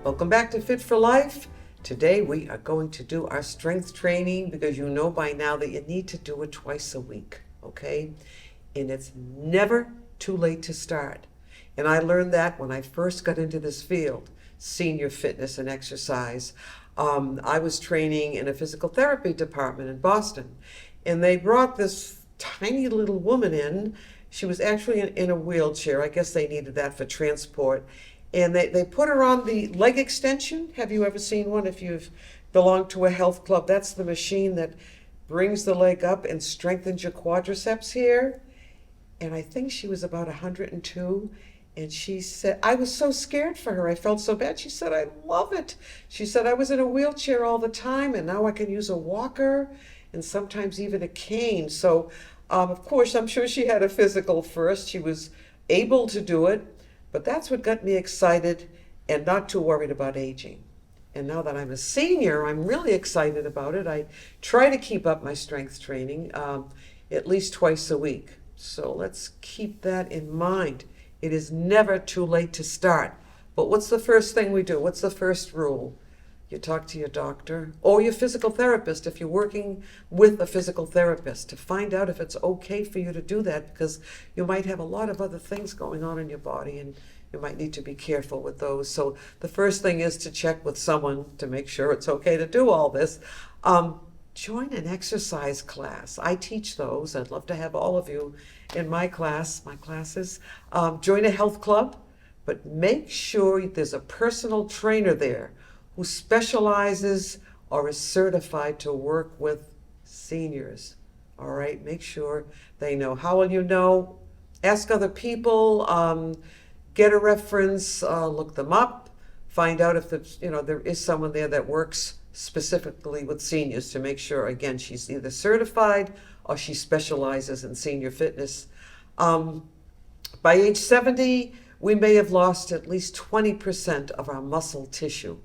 Welcome back to Fit for Life. Today we are going to do our strength training because you know by now that you need to do it twice a week, okay? And it's never too late to start. And I learned that when I first got into this field, senior fitness and exercise. I was training in a physical therapy department in Boston, and they brought this tiny little woman in. She was actually in a wheelchair. I guess they needed that for transport. And they put her on the leg extension. Have you ever seen one? If you've belonged to a health club, that's the machine that brings the leg up and strengthens your quadriceps here. And I think she was about 102. And she said, I was so scared for her. I felt so bad. She said, I love it. She said, I was in a wheelchair all the time, and now I can use a walker and sometimes even a cane. So, of course, I'm sure she had a physical first. She was able to do it. But that's what got me excited and not too worried about aging. And now that I'm a senior, I'm really excited about it. I try to keep up my strength training at least twice a week. So let's keep that in mind. It is never too late to start. But what's the first thing we do? What's the first rule? You talk to your doctor or your physical therapist if you're working with a physical therapist to find out if it's okay for you to do that, because you might have a lot of other things going on in your body and you might need to be careful with those. So the first thing is to check with someone to make sure it's okay to do all this. Join an exercise class. I teach those. I'd love to have all of you in my classes. Join a health club, but make sure there's a personal trainer there who specializes or is certified to work with seniors. All right, make sure they know. How will you know? Ask other people, get a reference, look them up, find out if there is someone there that works specifically with seniors to make sure, again, she's either certified or she specializes in senior fitness. By age 70, we may have lost at least 20% of our muscle tissue.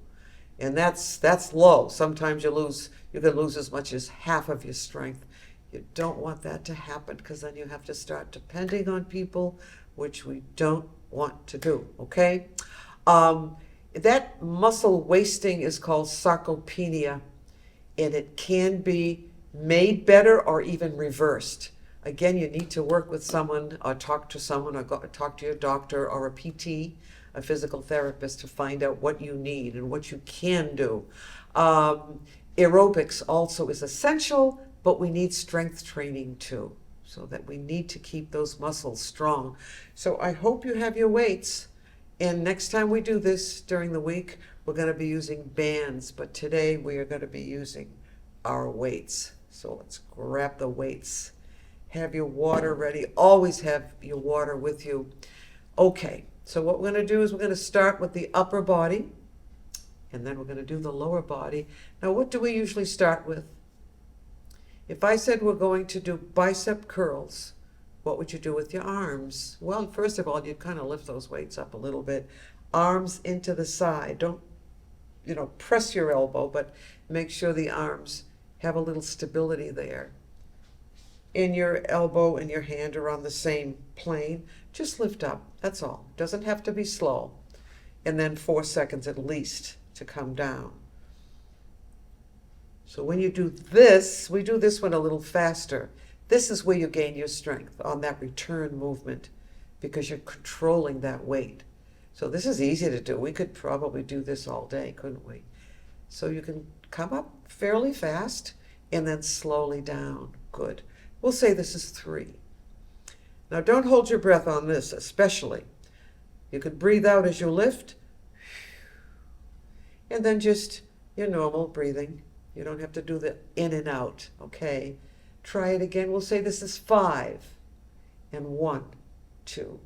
And that's low. Sometimes you can lose as much as half of your strength. You don't want that to happen because then you have to start depending on people, which we don't want to do, okay? That muscle wasting is called sarcopenia, and it can be made better or even reversed. Again, you need to work with someone or talk to someone or talk to your doctor or a PT, a physical therapist, to find out what you need and what you can do. Aerobics also is essential, but we need strength training too, so that we need to keep those muscles strong. So I hope you have your weights. And next time we do this during the week, we're going to be using bands, but today we are going to be using our weights. So let's grab the weights. Have your water ready. Always have your water with you. Okay, so what we're going to do is we're going to start with the upper body, and then we're going to do the lower body. Now, what do we usually start with? If I said we're going to do bicep curls, what would you do with your arms? Well, first of all, you'd kind of lift those weights up a little bit. Arms into the side. Don't, press your elbow, but make sure the arms have a little stability there. In your elbow and your hand are on the same plane. Just lift up. That's all. Doesn't have to be slow. And then 4 seconds at least to come down. So when you do this, we do this one a little faster. This is where you gain your strength on that return movement because you're controlling that weight. So this is easy to do. We could probably do this all day, couldn't we? So you can come up fairly fast and then slowly down. Good. We'll say this is 3. Now don't hold your breath on this, especially. You could breathe out as you lift, and then just your normal breathing. You don't have to do the in and out, okay? Try it again. We'll say this is 5. And 1, 2.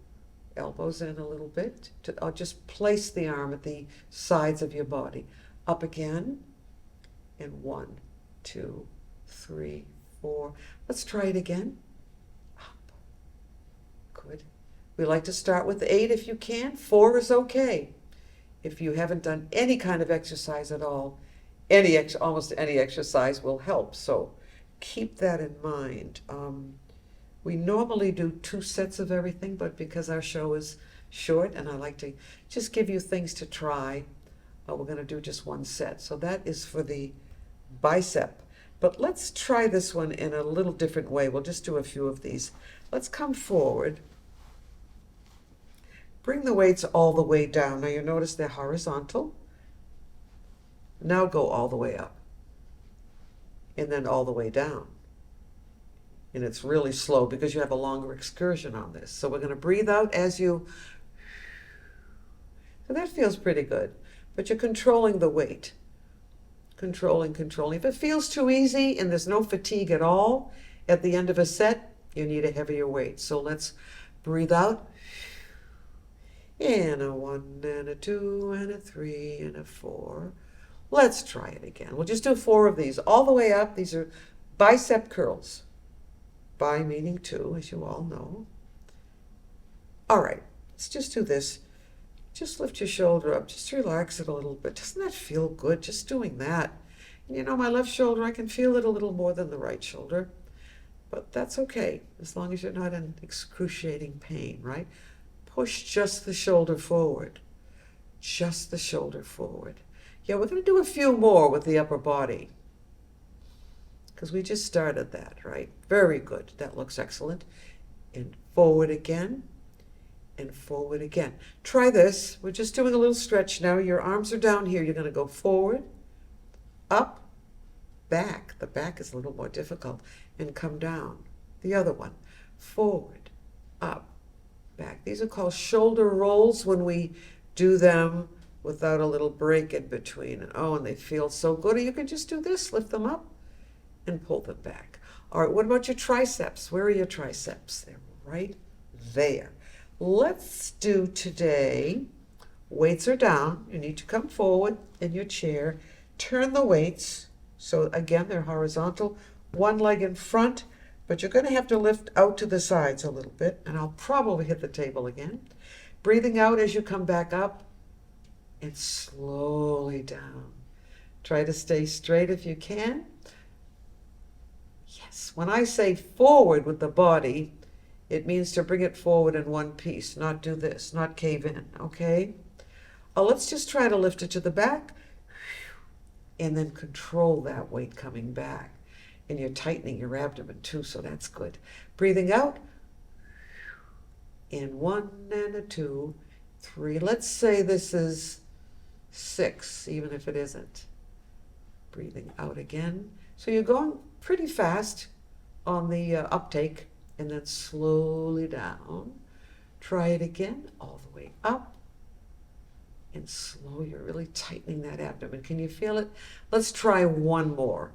Elbows in a little bit. I'll just place the arm at the sides of your body. Up again. And 1, 2, 3, 4. Let's try it again. Up. Good. We like to start with 8 if you can. 4 is okay. If you haven't done any kind of exercise at all, almost any exercise will help. So keep that in mind. We normally do 2 sets of everything, but because our show is short and I like to just give you things to try, We're going to do just one set. So that is for the bicep. But let's try this one in a little different way. We'll just do a few of these. Let's come forward. Bring the weights all the way down. Now you notice they're horizontal. Now go all the way up. And then all the way down. And it's really slow because you have a longer excursion on this. So we're going to breathe out as you... So that feels pretty good. But you're controlling the weight. Controlling. If it feels too easy and there's no fatigue at all, at the end of a set, you need a heavier weight. So let's breathe out. And a 1, and a 2, and a 3, and a 4. Let's try it again. We'll just do 4 of these all the way up. These are bicep curls. Bi meaning 2, as you all know. All right, let's just do this. Just lift your shoulder up. Just relax it a little bit. Doesn't that feel good, just doing that? And you know, my left shoulder, I can feel it a little more than the right shoulder. But that's okay, as long as you're not in excruciating pain, right? Push just the shoulder forward. Just the shoulder forward. Yeah, we're going to do a few more with the upper body. Because we just started that, right? Very good. That looks excellent. And forward again. And forward again. Try this. We're just doing a little stretch now. Your arms are down here. You're going to go forward, up, back. The back is a little more difficult. And come down. The other one. Forward, up, back. These are called shoulder rolls when we do them without a little break in between. And they feel so good. Or you can just do this. Lift them up and pull them back. All right, what about your triceps? Where are your triceps? They're right there. Let's do today, weights are down. You need to come forward in your chair. Turn the weights. So again, they're horizontal. One leg in front, but you're going to have to lift out to the sides a little bit. And I'll probably hit the table again. Breathing out as you come back up and slowly down. Try to stay straight if you can. Yes, when I say forward with the body, it means to bring it forward in one piece, not do this, not cave in, okay? Let's just try to lift it to the back and then control that weight coming back. And you're tightening your abdomen too, so that's good. Breathing out. In 1 and a 2, 3. Let's say this is 6, even if it isn't. Breathing out again. So you're going pretty fast on the uptake. And then slowly down. Try it again, all the way up. And slow, you're really tightening that abdomen. Can you feel it? Let's try one more.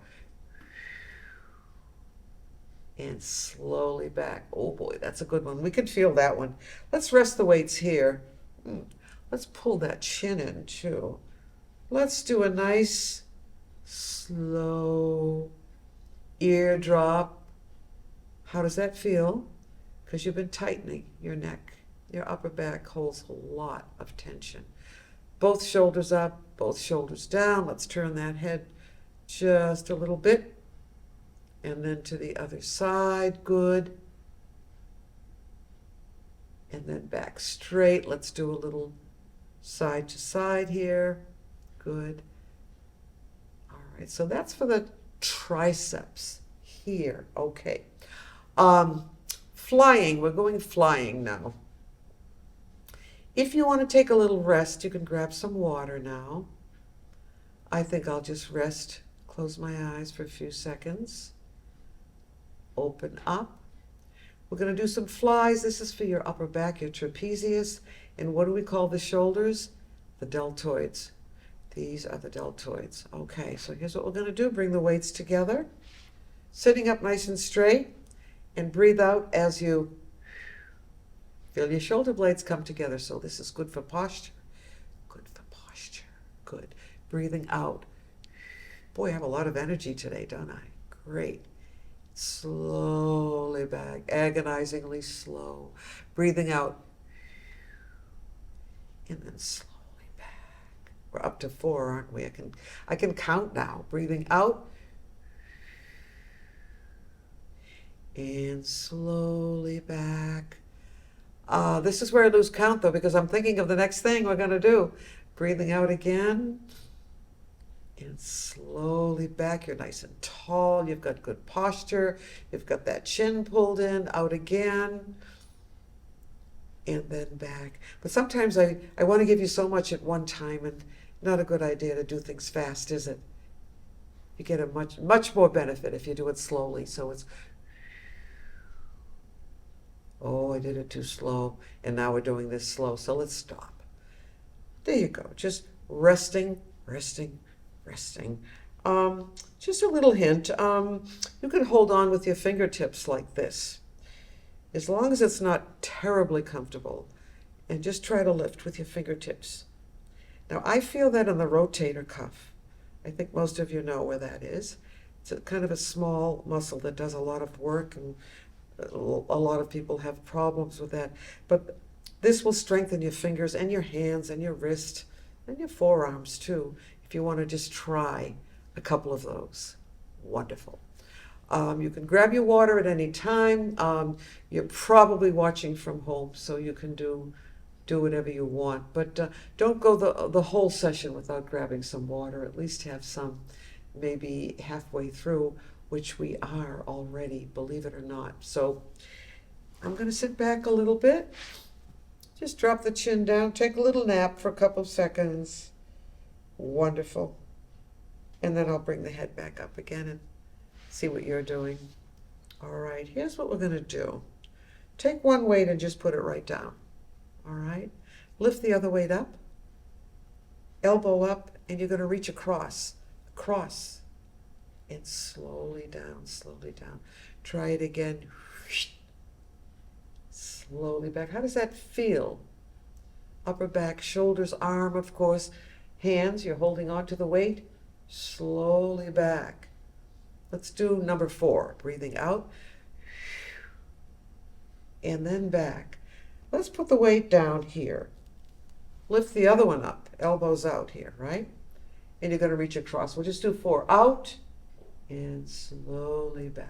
And slowly back. Oh boy, that's a good one. We can feel that one. Let's rest the weights here. Let's pull that chin in too. Let's do a nice, slow ear drop. How does that feel? Because you've been tightening your neck. Your upper back holds a lot of tension. Both shoulders up, both shoulders down. Let's turn that head just a little bit. And then to the other side. Good. And then back straight. Let's do a little side to side here. Good. All right, so that's for the triceps here. Okay. Flying, we're going flying now. If you want to take a little rest, you can grab some water now. I think I'll just rest, close my eyes for a few seconds. Open up. We're going to do some flies. This is for your upper back, your trapezius. And what do we call the shoulders? The deltoids. These are the deltoids. Okay, so here's what we're going to do. Bring the weights together. Sitting up nice and straight. And breathe out as you feel your shoulder blades come together. So this is good for posture. Good for posture. Good. Breathing out. Boy, I have a lot of energy today, don't I? Great. Slowly back. Agonizingly slow. Breathing out. And then slowly back. We're up to 4, aren't we? I can count now. Breathing out. And slowly back. This is where I lose count though, because I'm thinking of the next thing we're going to do. Breathing out again. And slowly back. You're nice and tall. You've got good posture. You've got that chin pulled in. Out again. And then back. But sometimes I want to give you so much at one time, and not a good idea to do things fast, is it? You get a much more benefit if you do it slowly. So it's, oh, I did it too slow, and now we're doing this slow, so let's stop. There you go. Just resting, resting, resting. Just a little hint. You can hold on with your fingertips like this, as long as it's not terribly comfortable, and just try to lift with your fingertips. Now, I feel that in the rotator cuff. I think most of you know where that is. It's kind of a small muscle that does a lot of work, and a lot of people have problems with that. But this will strengthen your fingers and your hands and your wrist and your forearms too, if you want to just try a couple of those. Wonderful. You can grab your water at any time. You're probably watching from home, so you can do whatever you want. But don't go the whole session without grabbing some water. At least have some, maybe halfway through, which we are already, believe it or not. So I'm going to sit back a little bit. Just drop the chin down. Take a little nap for a couple of seconds. Wonderful. And then I'll bring the head back up again and see what you're doing. All right, here's what we're going to do. Take one weight and just put it right down. All right, lift the other weight up, elbow up, and you're going to reach across, and slowly down, slowly down. Try it again. Slowly back. How does that feel? Upper back, shoulders, arm, of course. Hands, you're holding on to the weight. Slowly back. Let's do number 4. Breathing out. And then back. Let's put the weight down here. Lift the other one up. Elbows out here, right? And you're going to reach across. We'll just do 4. Out. And slowly back.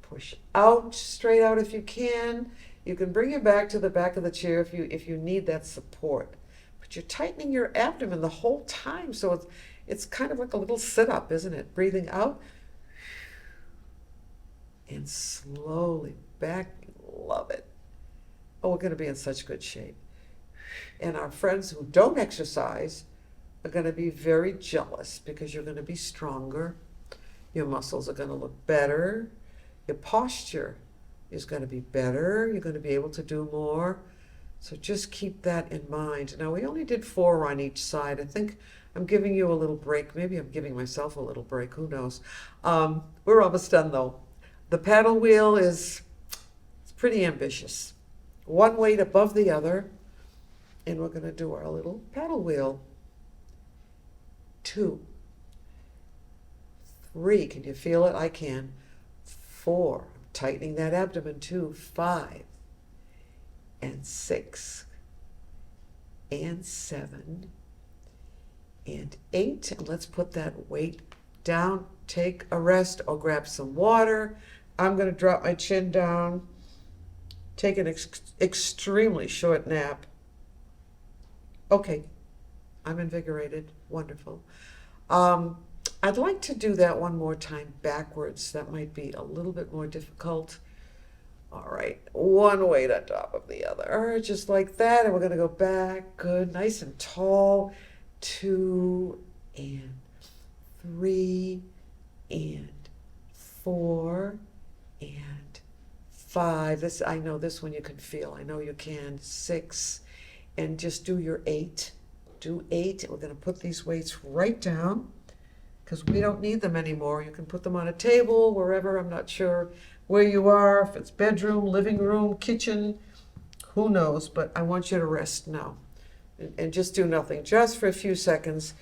Push out, straight out if you can. You can bring it back to the back of the chair if you need that support. But you're tightening your abdomen the whole time, so it's kind of like a little sit-up, isn't it? Breathing out and slowly back. Love it. Oh, we're going to be in such good shape. And our friends who don't exercise are going to be very jealous because you're going to be stronger. Your muscles are going to look better. Your posture is going to be better. You're going to be able to do more. So just keep that in mind. Now, we only did 4 on each side. I think I'm giving you a little break. Maybe I'm giving myself a little break. Who knows? We're almost done, though. The paddle wheel it's pretty ambitious. One weight above the other. And we're going to do our little paddle wheel. 2. 3. Can you feel it? I can. 4. I'm tightening that abdomen too. 5. And 6. And 7. And 8. And let's put that weight down. Take a rest or grab some water. I'm going to drop my chin down. Take an extremely short nap. Okay. I'm invigorated. Wonderful. I'd like to do that one more time backwards. That might be a little bit more difficult. All right, one weight on top of the other, just like that. And we're going to go back. Good, nice and tall. 2 and 3 and 4 and 5. I know this one you can feel. I know you can. 6, and just do your 8. Do 8. And we're going to put these weights right down, because we don't need them anymore. You can put them on a table, wherever. I'm not sure where you are, if it's bedroom, living room, kitchen, who knows, but I want you to rest now. And just do nothing, just for a few seconds.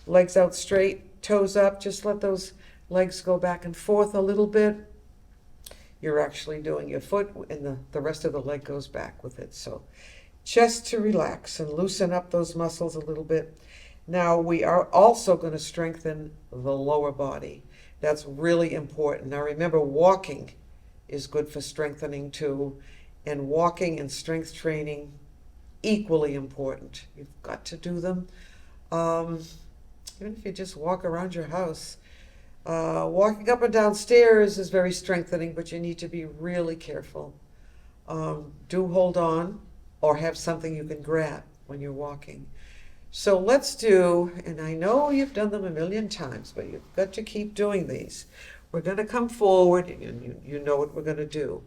Legs out straight, toes up, just let those legs go back and forth a little bit. You're actually doing your foot, and the rest of the leg goes back with it. So just to relax and loosen up those muscles a little bit. Now, we are also going to strengthen the lower body. That's really important. Now, remember, walking is good for strengthening too. And walking and strength training equally important. You've got to do them. Um, Even if you just walk around your house. Walking up and down stairs is very strengthening, but you need to be really careful. Do hold on or have something you can grab when you're walking. So let's do, and I know you've done them a million times, but you've got to keep doing these. We're going to come forward, and you know what we're going to do.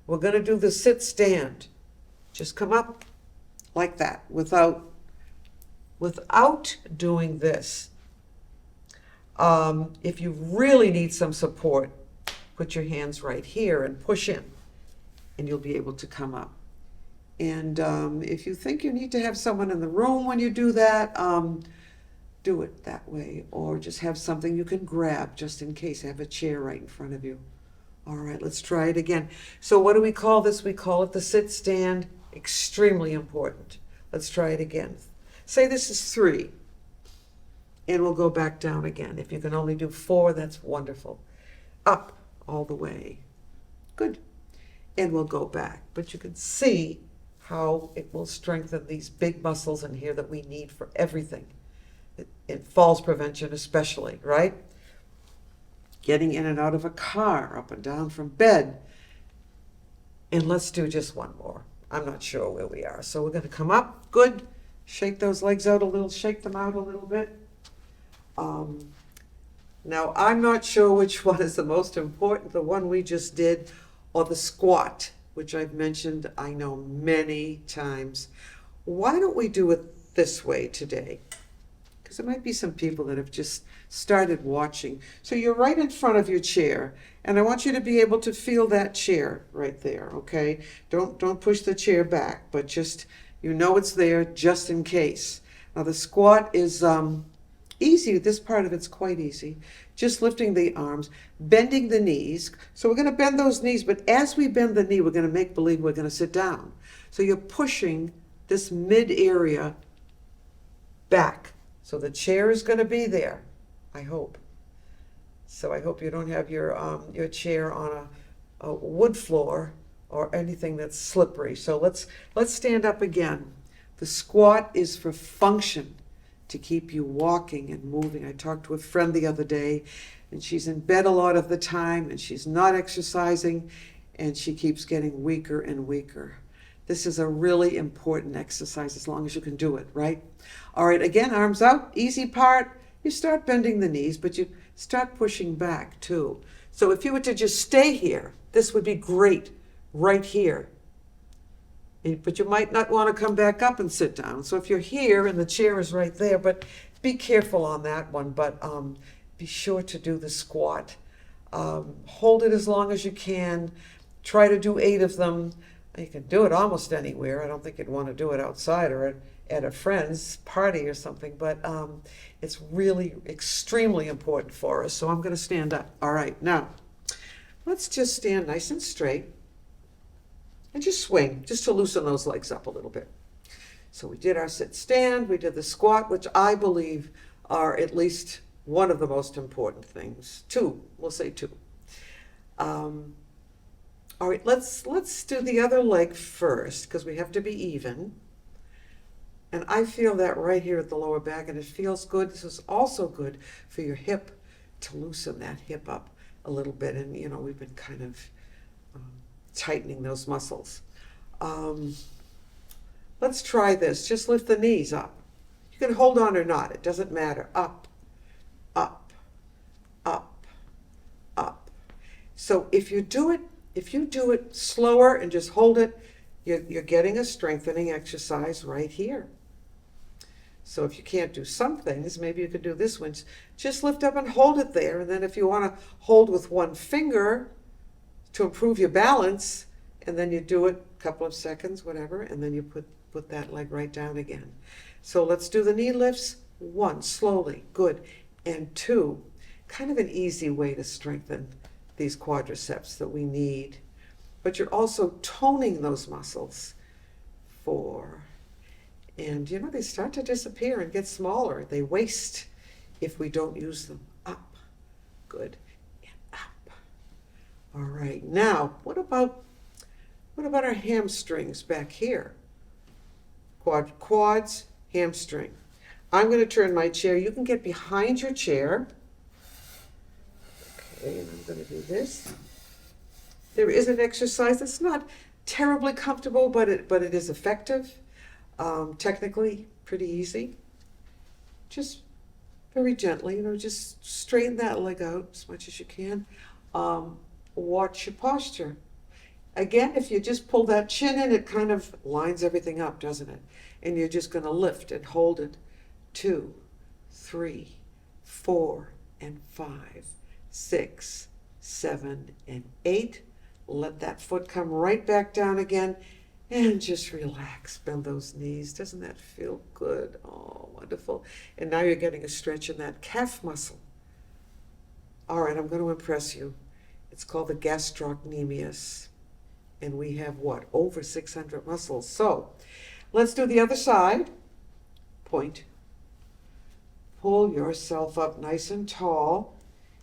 We're going to do the sit stand. Just come up like that without doing this. If you really need some support, put your hands right here and push in, and you'll be able to come up. And if you think you need to have someone in the room when you do that, do it that way. Or just have something you can grab just in case. Have a chair right in front of you. All right, let's try it again. So what do we call this? We call it the sit stand. Extremely important. Let's try it again. Say this is 3. And we'll go back down again. If you can only do 4, that's wonderful. Up all the way. Good. And we'll go back. But you can see how it will strengthen these big muscles in here that we need for everything. In falls prevention especially, right? Getting in and out of a car, up and down from bed. And let's do just one more. I'm not sure where we are. So we're going to come up. Good. Shake those legs out a little. Shake them out a little bit. Now, I'm not sure which one is the most important, the one we just did or the squat, which I've mentioned, I know, many times. Why don't we do it this way today? Because there might be some people that have just started watching. So you're right in front of your chair, and I want you to be able to feel that chair right there, okay? Don't push the chair back, but just, you know it's there just in case. Now, the squat is easy. This part of it's quite easy. Just lifting the arms, bending the knees. So we're going to bend those knees, but as we bend the knee, we're going to make believe we're going to sit down. So you're pushing this mid area back. So the chair is going to be there, I hope. So I hope you don't have your chair on a wood floor or anything that's slippery. So let's stand up again. The squat is for function, to keep you walking and moving. I talked to a friend the other day, and she's in bed a lot of the time, and she's not exercising, and she keeps getting weaker and weaker. This is a really important exercise as long as you can do it, right? All right, again, arms out, easy part. You start bending the knees, but you start pushing back too. So if you were to just stay here, this would be great right here. But you might not want to come back up and sit down. So if you're here and the chair is right there, but be careful on that one. But be sure to do the squat. Hold it as long as you can. Try to do 8 of them. You can do it almost anywhere. I don't think you'd want to do it outside or at a friend's party or something. But it's really extremely important for us. So I'm going to stand up. All right, now let's just stand nice and straight. And just swing, just to loosen those legs up a little bit. So we did our sit stand, we did the squat, which I believe are at least one of the most important things. 2, we'll say 2. All right, let's do the other leg first, because we have to be even. And I feel that right here at the lower back, and it feels good. This is also good for your hip, to loosen that hip up a little bit. And, you know, we've been kind of tightening those muscles. Let's try this. Just lift the knees up. You can hold on or not. It doesn't matter. Up, up, up, up. So if you do it slower and just hold it, you're getting a strengthening exercise right here. So if you can't do some things, maybe you could do this one. Just lift up and hold it there. And then if you want to hold with one finger, to improve your balance, and then you do it a couple of seconds, whatever, and then you put that leg right down again. So let's do the knee lifts. 1, slowly, good. And 2, kind of an easy way to strengthen these quadriceps that we need. But you're also toning those muscles. 4. And you know, they start to disappear and get smaller. They waste if we don't use them. Up, good. All right, now, what about our hamstrings back here? quads, hamstring. I'm going to turn my chair. You can get behind your chair. Okay, and I'm going to do this. There is an exercise that's not terribly comfortable, but it is effective. Technically, pretty easy. Just very gently, just straighten that leg out as much as you can. Watch your posture. Again, if you just pull that chin in, it kind of lines everything up, doesn't it? And you're just going to lift and hold it. 2, 3, 4, and 5, 6, 7, and 8. Let that foot come right back down again and just relax. Bend those knees. Doesn't that feel good? Oh, wonderful. And now you're getting a stretch in that calf muscle. All right, I'm going to impress you. It's called the gastrocnemius. And we have what? Over 600 muscles. So let's do the other side. Point. Pull yourself up nice and tall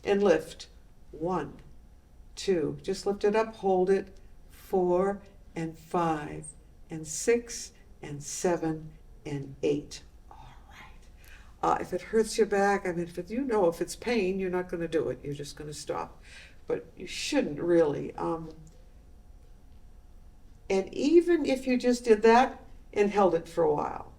and lift. 1, 2. Just lift it up, hold it. 4 and 5 and 6 and 7 and 8. All right. If it hurts your back, if it's pain, you're not going to do it. You're just going to stop. But you shouldn't really. And even if you just did that and held it for a while,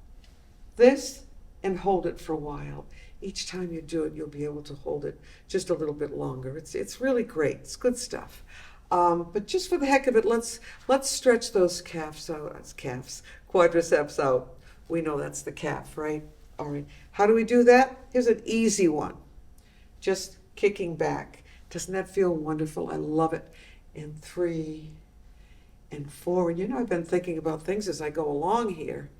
this and hold it for a while. Each time you do it, you'll be able to hold it just a little bit longer. It's really great. It's good stuff. But just for the heck of it, let's stretch those quadriceps out. We know that's the calf, right? All right. How do we do that? Here's an easy one. Just kicking back. Doesn't that feel wonderful? I love it. And 3 and 4. And I've been thinking about things as I go along here.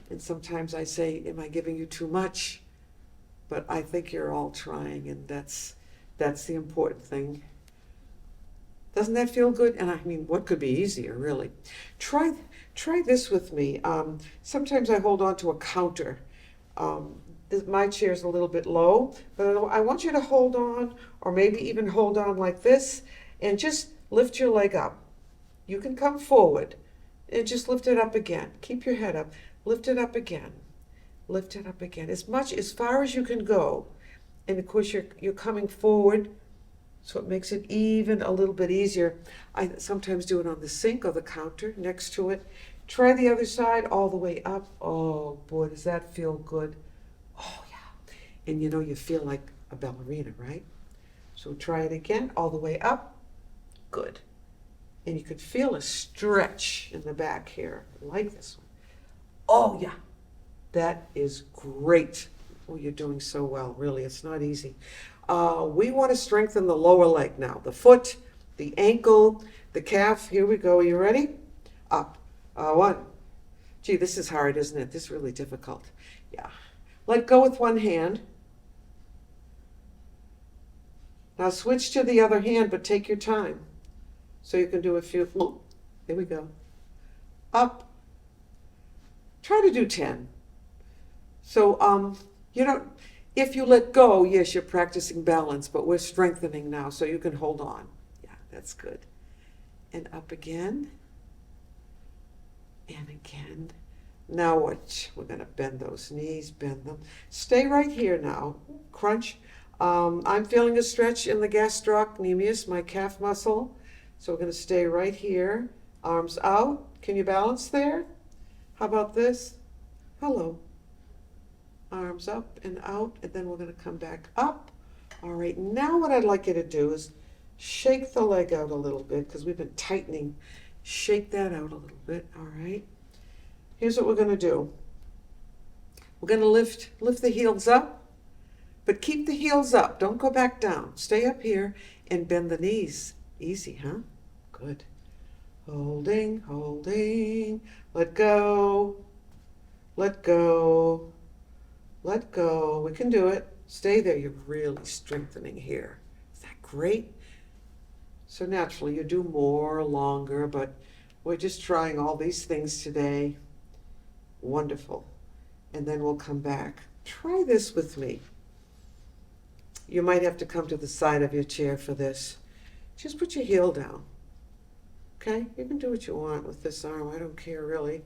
And sometimes I say, am I giving you too much? But I think you're all trying, and that's the important thing. Doesn't that feel good? And what could be easier, really? Try this with me. Sometimes I hold on to a counter. My chair's a little bit low, but I want you to hold on, or maybe even hold on like this, and just lift your leg up. You can come forward and just lift it up again. Keep your head up. Lift it up again. Lift it up again. As far as you can go. And of course you're coming forward, so it makes it even a little bit easier. I sometimes do it on the sink or the counter next to it. Try the other side all the way up. Oh boy, does that feel good. Oh yeah. And you feel like a ballerina, right? So try it again, all the way up. Good. And you could feel a stretch in the back here, like this one. Oh yeah, that is great. Oh, you're doing so well, really. It's not easy. We want to strengthen the lower leg now. The foot, the ankle, the calf. Here we go. Are you ready? Up. 1. Gee, this is hard, isn't it? This is really difficult. Yeah. Let go with one hand. Now switch to the other hand, but take your time. So you can do a few. Oh, here we go. Up. Try to do 10. So, if you let go, yes, you're practicing balance, but we're strengthening now, so you can hold on. Yeah, that's good. And up again. And again. Now what? We're going to bend those knees, bend them. Stay right here now. Crunch. I'm feeling a stretch in the gastrocnemius, my calf muscle. So we're going to stay right here. Arms out. Can you balance there? How about this? Hello. Arms up and out, and then we're going to come back up. All right, now what I'd like you to do is shake the leg out a little bit, because we've been tightening. Shake that out a little bit, all right? Here's what we're going to do. We're going to lift the heels up, but keep the heels up. Don't go back down. Stay up here and bend the knees. Easy, huh? Good. Holding, holding. Let go. Let go. Let go. We can do it. Stay there. You're really strengthening here. Is that great? So naturally you do more, longer, but we're just trying all these things today. Wonderful. And then we'll come back. Try this with me. You might have to come to the side of your chair for this. Just put your heel down. Okay, you can do what you want with this arm. I don't care really.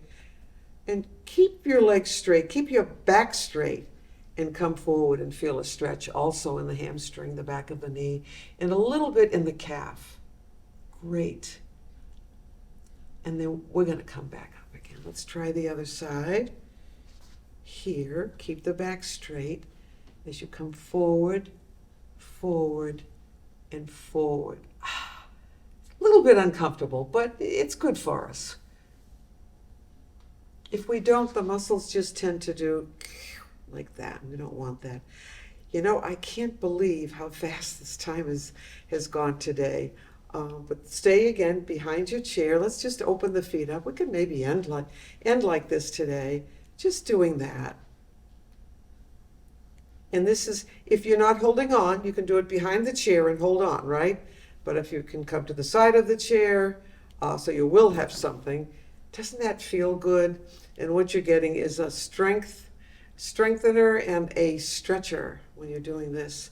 And keep your legs straight. Keep your back straight. And come forward and feel a stretch also in the hamstring, the back of the knee, and a little bit in the calf. Great. And then we're going to come back up again. Let's try the other side. Here, keep the back straight as you come forward, forward, and forward. A little bit uncomfortable, but it's good for us. If we don't, the muscles just tend to do like that. We don't want that. You know, I can't believe how fast this time has gone today. But stay again behind your chair. Let's just open the feet up. We could maybe end like this today. Just doing that. And this is, if you're not holding on, you can do it behind the chair and hold on, right? But if you can come to the side of the chair, so you will have something, doesn't that feel good? And what you're getting is a strengthener and a stretcher when you're doing this.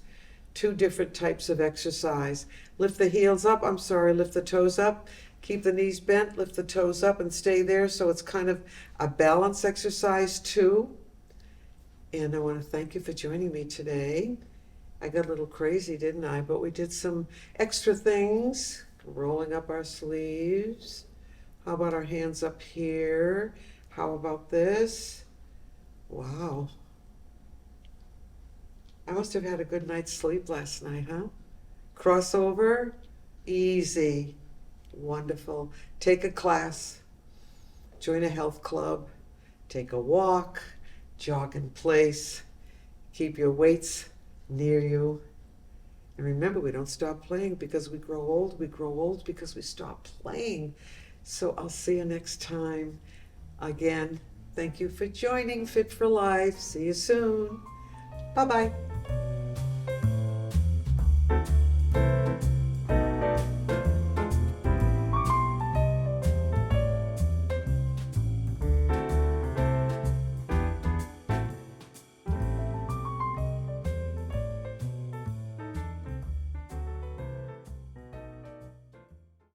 Two different types of exercise. Lift the heels up, lift the toes up. Keep the knees bent, lift the toes up and stay there. So it's kind of a balance exercise too. And I want to thank you for joining me today. I got a little crazy, didn't I? But we did some extra things. Rolling up our sleeves. How about our hands up here? How about this? Wow. I must have had a good night's sleep last night, huh? Crossover, easy, wonderful. Take a class, join a health club, take a walk, jog in place, keep your weights near you. And remember, we don't stop playing because we grow old. We grow old because we stop playing. So I'll see you next time. Again, thank you for joining Fit for Life. See you soon. Bye-bye.